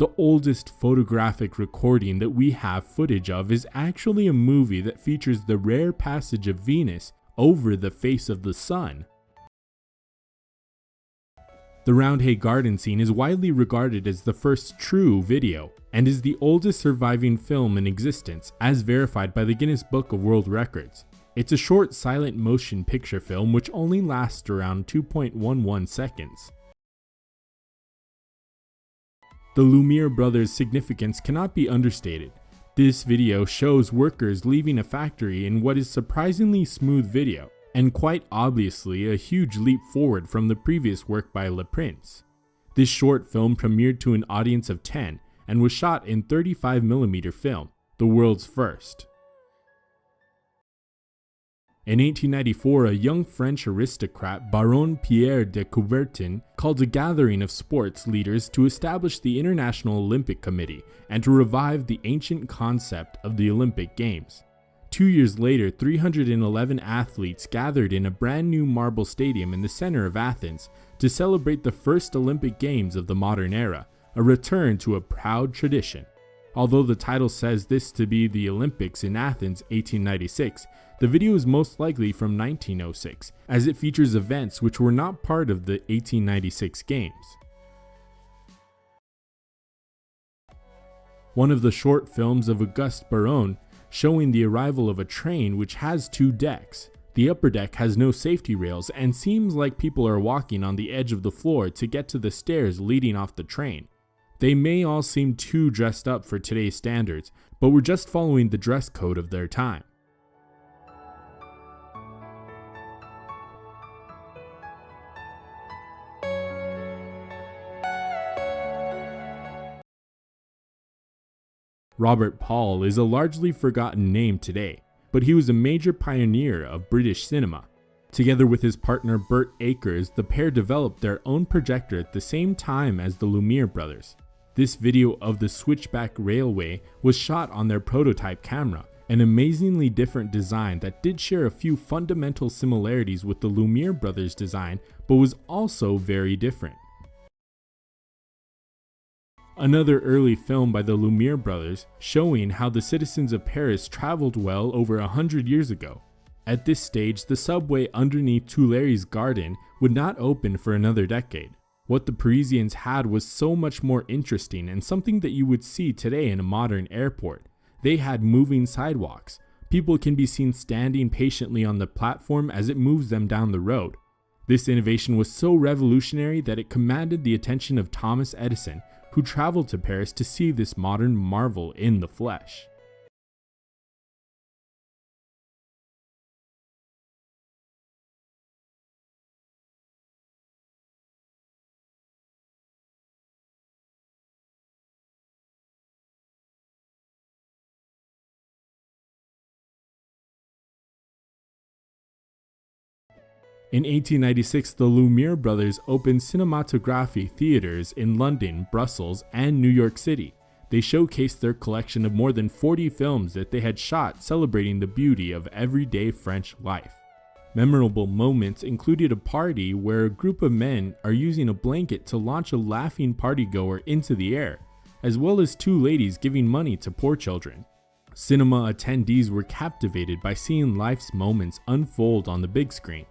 The oldest photographic recording that we have footage of is actually a movie that features the rare passage of Venus over the face of the sun. The Roundhay Garden scene is widely regarded as the first true video, and is the oldest surviving film in existence, as verified by the Guinness Book of World Records. It's a short silent motion picture film which only lasts around 2.11 seconds. The Lumiere brothers' significance cannot be understated. This video shows workers leaving a factory in what is surprisingly smooth video, and quite obviously a huge leap forward from the previous work by Le Prince. This short film premiered to an audience of 10 and was shot in 35mm film, the world's first. In 1894, a young French aristocrat, Baron Pierre de Coubertin, called a gathering of sports leaders to establish the International Olympic Committee and to revive the ancient concept of the Olympic Games. 2 years later, 311 athletes gathered in a brand new marble stadium in the center of Athens to celebrate the first Olympic Games of the modern era, a return to a proud tradition. Although the title says this to be the Olympics in Athens 1896, the video is most likely from 1906, as it features events which were not part of the 1896 Games. One of the short films of Auguste Baron showing the arrival of a train which has 2 decks. The upper deck has no safety rails and seems like people are walking on the edge of the floor to get to the stairs leading off the train. They may all seem too dressed up for today's standards, but were just following the dress code of their time. Robert Paul is a largely forgotten name today, but he was a major pioneer of British cinema. Together with his partner Burt Akers, the pair developed their own projector at the same time as the Lumiere brothers. This video of the Switchback Railway was shot on their prototype camera, an amazingly different design that did share a few fundamental similarities with the Lumiere brothers' design, but was also very different. Another early film by the Lumiere brothers showing how the citizens of Paris traveled well over 100 years ago. At this stage, the subway underneath Tuileries Garden would not open for another decade. What the Parisians had was so much more interesting and something that you would see today in a modern airport. They had moving sidewalks. People can be seen standing patiently on the platform as it moves them down the road. This innovation was so revolutionary that it commanded the attention of Thomas Edison, who traveled to Paris to see this modern marvel in the flesh. In 1896, the Lumiere brothers opened cinematography theaters in London, Brussels, and New York City. They showcased their collection of more than 40 films that they had shot celebrating the beauty of everyday French life. Memorable moments included a party where a group of men are using a blanket to launch a laughing partygoer into the air, as well as 2 ladies giving money to poor children. Cinema attendees were captivated by seeing life's moments unfold on the big screen.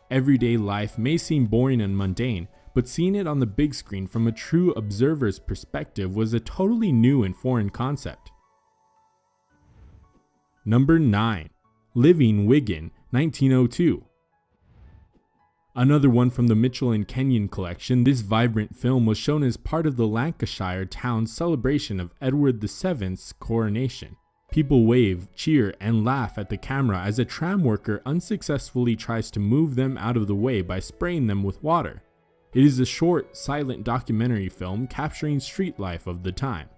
Everyday life may seem boring and mundane, but seeing it on the big screen from a true observer's perspective was a totally new and foreign concept. Number 9. Living Wigan, 1902. Another one from the Mitchell and Kenyon collection, this vibrant film was shown as part of the Lancashire town's celebration of Edward VII's coronation. People wave, cheer, and laugh at the camera as a tram worker unsuccessfully tries to move them out of the way by spraying them with water. It is a short, silent documentary film capturing street life of the time.